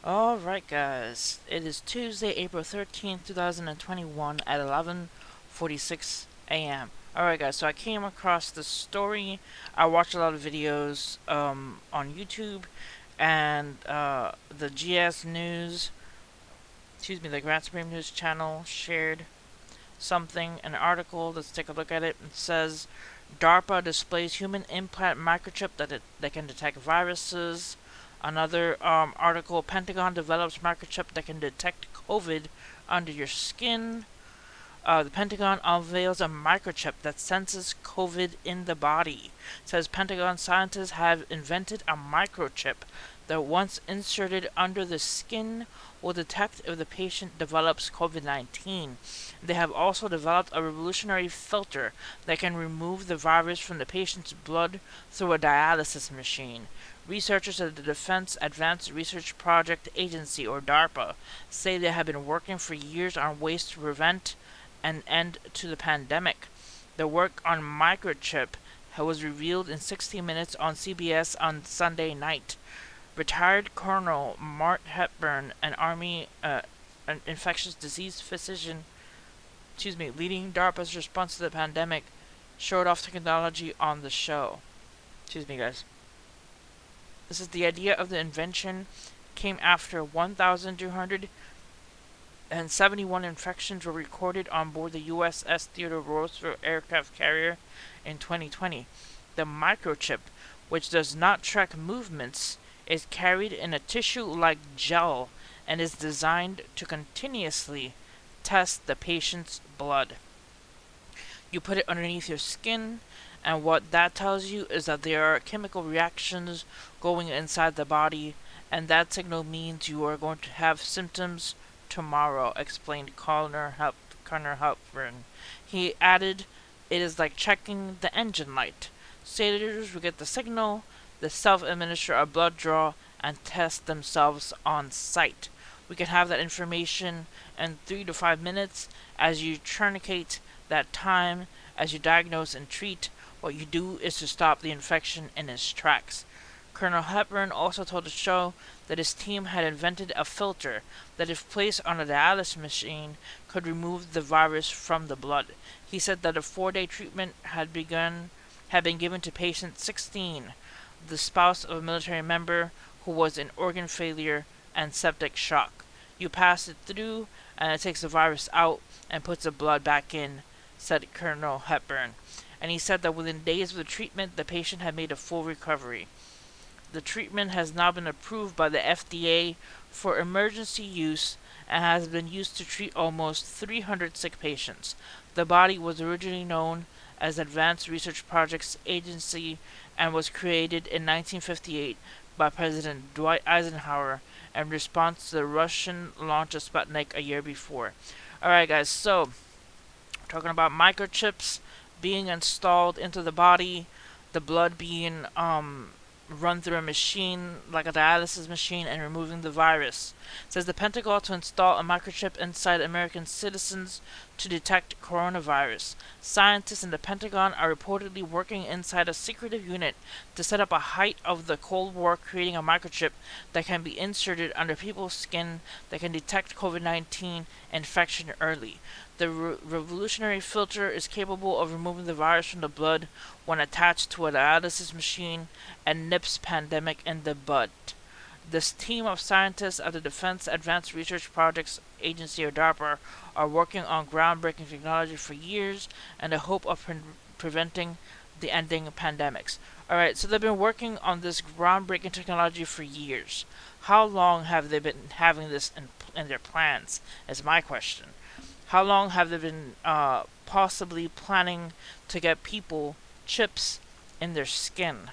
Alright guys, it is Tuesday, April 13th, 2021 at 11:46 a.m. Alright guys, so I came across this story. I watch a lot of videos on YouTube, and the GS News, the Grand Supreme News channel shared an article. Let's take a look at it. It says, DARPA displays human implant microchip that can detect viruses. Another article, Pentagon develops microchip that can detect COVID under your skin. The Pentagon unveils a microchip that senses COVID in the body. It says Pentagon scientists have invented a microchip that, once inserted under the skin, will detect if the patient develops COVID-19. They have also developed a revolutionary filter that can remove the virus from the patient's blood through a dialysis machine. Researchers at the Defense Advanced Research Project Agency, or DARPA, say they have been working for years on ways to prevent an end to the pandemic. The work on Microchip was revealed in 60 Minutes on CBS on Sunday night. Retired Colonel Mark Hepburn, an infectious disease physician, leading DARPA's response to the pandemic, showed off technology on the show. Excuse me, guys. This is the idea of the invention came after 1,271 infections were recorded on board the USS Theodore Roosevelt aircraft carrier in 2020. The microchip, which does not track movements, is carried in a tissue-like gel and is designed to continuously test the patient's blood. You put it underneath your skin, and what that tells you is that there are chemical reactions going inside the body, and that signal means you are going to have symptoms tomorrow, explained Colonel Hepburn. He added, "It is like checking the engine light. Sailors will get the signal, they self-administer a blood draw, and test themselves on site. We can have that information in 3 to 5 minutes as you tourniquet that time, as you diagnose and treat. What you do is to stop the infection in its tracks." Colonel Hepburn also told the show that his team had invented a filter that, if placed on a dialysis machine, could remove the virus from the blood. He said that a 4-day treatment had been given to patient 16, the spouse of a military member who was in organ failure and septic shock. You pass it through, and it takes the virus out and puts the blood back in, said Colonel Hepburn. And he said that within days of the treatment, the patient had made a full recovery. The treatment has now been approved by the FDA for emergency use and has been used to treat almost 300 sick patients. The body was originally known as Advanced Research Projects Agency and was created in 1958 by President Dwight Eisenhower in response to the Russian launch of Sputnik a year before. Alright guys, so talking about microchips being installed into the body, the blood being run through a machine like a dialysis machine, and removing the virus. It says the Pentagon to install a microchip inside American citizens to detect coronavirus. Scientists in the Pentagon are reportedly working inside a secretive unit to set up a height of the Cold War, creating a microchip that can be inserted under people's skin that can detect COVID-19 infection early. The revolutionary filter is capable of removing the virus from the blood when attached to a dialysis machine and nips pandemic in the bud. This team of scientists at the Defense Advanced Research Projects Agency, or DARPA, are working on groundbreaking technology for years in the hope of preventing the ending pandemics. Alright, so they've been working on this groundbreaking technology for years. How long have they been having this in their plans, is my question. How long have they been possibly planning to get people chips in their skin?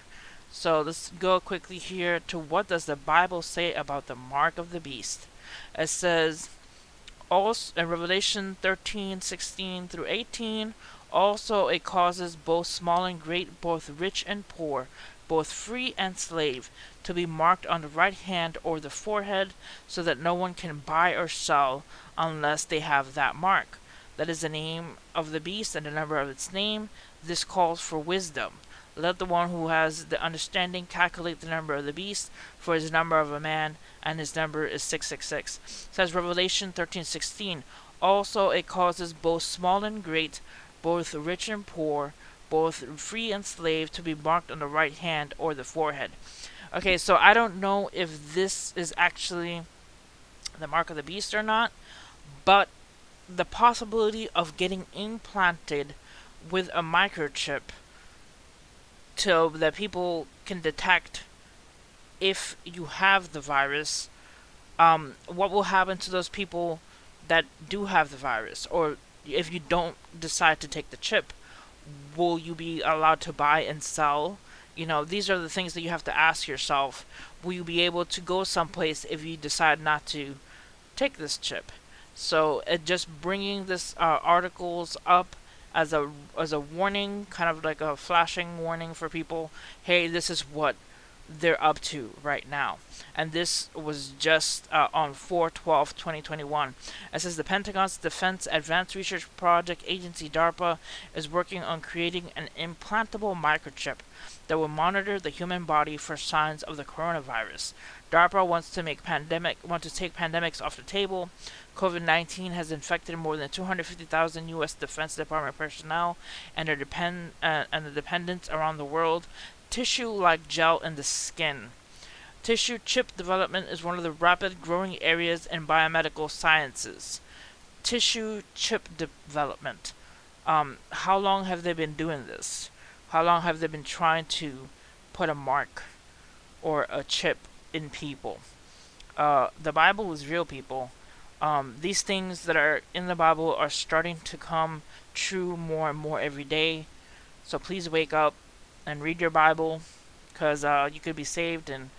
So let's go quickly here to what does the Bible say about the mark of the beast. It says, also in Revelation 13:16 through 18, also it causes both small and great, both rich and poor, both free and slave, to be marked on the right hand or the forehead, so that no one can buy or sell unless they have that mark. That is the name of the beast and the number of its name. This calls for wisdom. Let the one who has the understanding calculate the number of the beast, for his number of a man, and his number is 666. Says Revelation 13:16. Also it causes both small and great, both rich and poor, both free and slave, to be marked on the right hand or the forehead. Okay, so I don't know if this is actually the mark of the beast or not, but the possibility of getting implanted with a microchip so that people can detect if you have the virus, what will happen to those people that do have the virus? Or if you don't decide to take the chip, will you be allowed to buy and sell? These are the things that you have to ask yourself. Will you be able to go someplace if you decide not to take this chip? So just bringing this articles up as a warning, kind of like a flashing warning for people. Hey, this is what they're up to right now. And this was just on 4/12/2021. It says the Pentagon's Defense Advanced Research Project Agency, DARPA, is working on creating an implantable microchip that will monitor the human body for signs of the coronavirus. DARPA wants to take pandemics off the table. COVID-19 has infected more than 250,000 U.S. Defense Department personnel and the dependents around the world. Tissue-like gel in the skin. Tissue chip development is one of the rapid growing areas in biomedical sciences. Tissue chip development. How long have they been doing this? How long have they been trying to put a mark or a chip in people? The Bible is real, people. These things that are in the Bible are starting to come true more and more every day. So please wake up and read your Bible, because you could be saved, and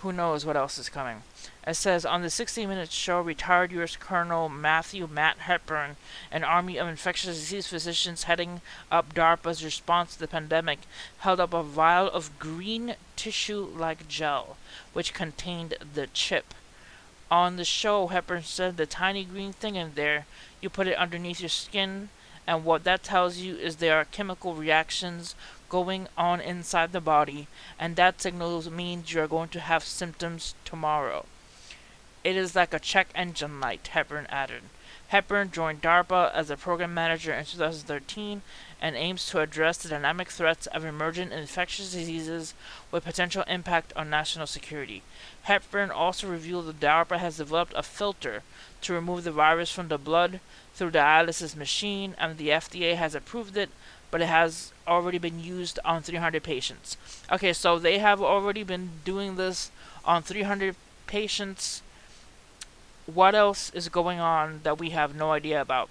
who knows what else is coming. It says, on the 60 Minutes show, retired U.S. Colonel Matthew Matt Hepburn, an army of infectious disease physicians heading up DARPA's response to the pandemic, held up a vial of green tissue-like gel, which contained the chip. On the show, Hepburn said, the tiny green thing in there, you put it underneath your skin, and what that tells you is there are chemical reactions going on inside the body, and that signals means you are going to have symptoms tomorrow. It is like a check engine light, Hepburn added. Hepburn joined DARPA as a program manager in 2013 and aims to address the dynamic threats of emergent infectious diseases with potential impact on national security. Hepburn also revealed that DARPA has developed a filter to remove the virus from the blood through dialysis machine, and the FDA has approved it, but it has already been used on 300 patients. Okay, so they have already been doing this on 300 patients. What else is going on that we have no idea about?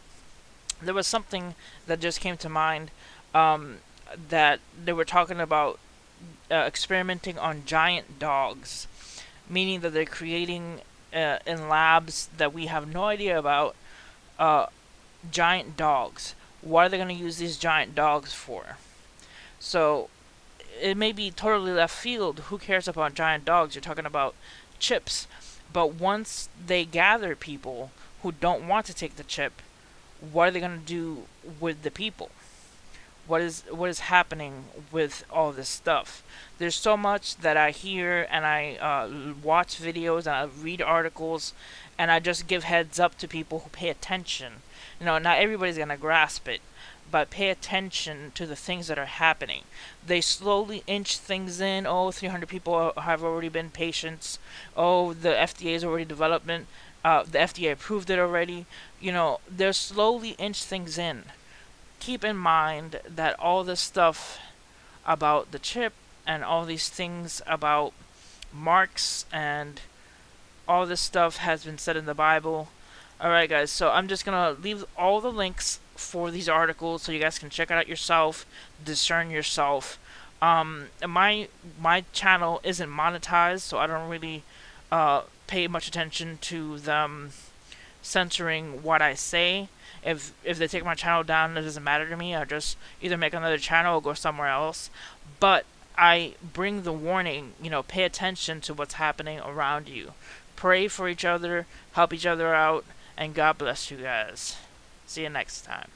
There was something that just came to mind, that they were talking about experimenting on giant dogs, meaning that they're creating in labs that we have no idea about giant dogs. What are they going to use these giant dogs for? So it may be totally left field. Who cares about giant dogs? You're talking about chips. But once they gather people who don't want to take the chip, what are they going to do with the people? What is happening with all this stuff? There's so much that I hear, and I watch videos, and I read articles, and I just give heads up to people who pay attention. Not everybody's going to grasp it, but pay attention to the things that are happening. They slowly inch things in. 300 people have already been patients. The FDA is already development. The FDA approved it already. They're slowly inch things in. Keep in mind that all this stuff about the chip and all these things about marks and all this stuff has been said in the Bible. Alright guys, so I'm just going to leave all the links for these articles so you guys can check it out yourself, discern yourself. My channel isn't monetized, so I don't really pay much attention to them censoring what I say. If they take my channel down, it doesn't matter to me. I just either make another channel or go somewhere else. But I bring the warning, pay attention to what's happening around you. Pray for each other, help each other out, and God bless you guys. See you next time.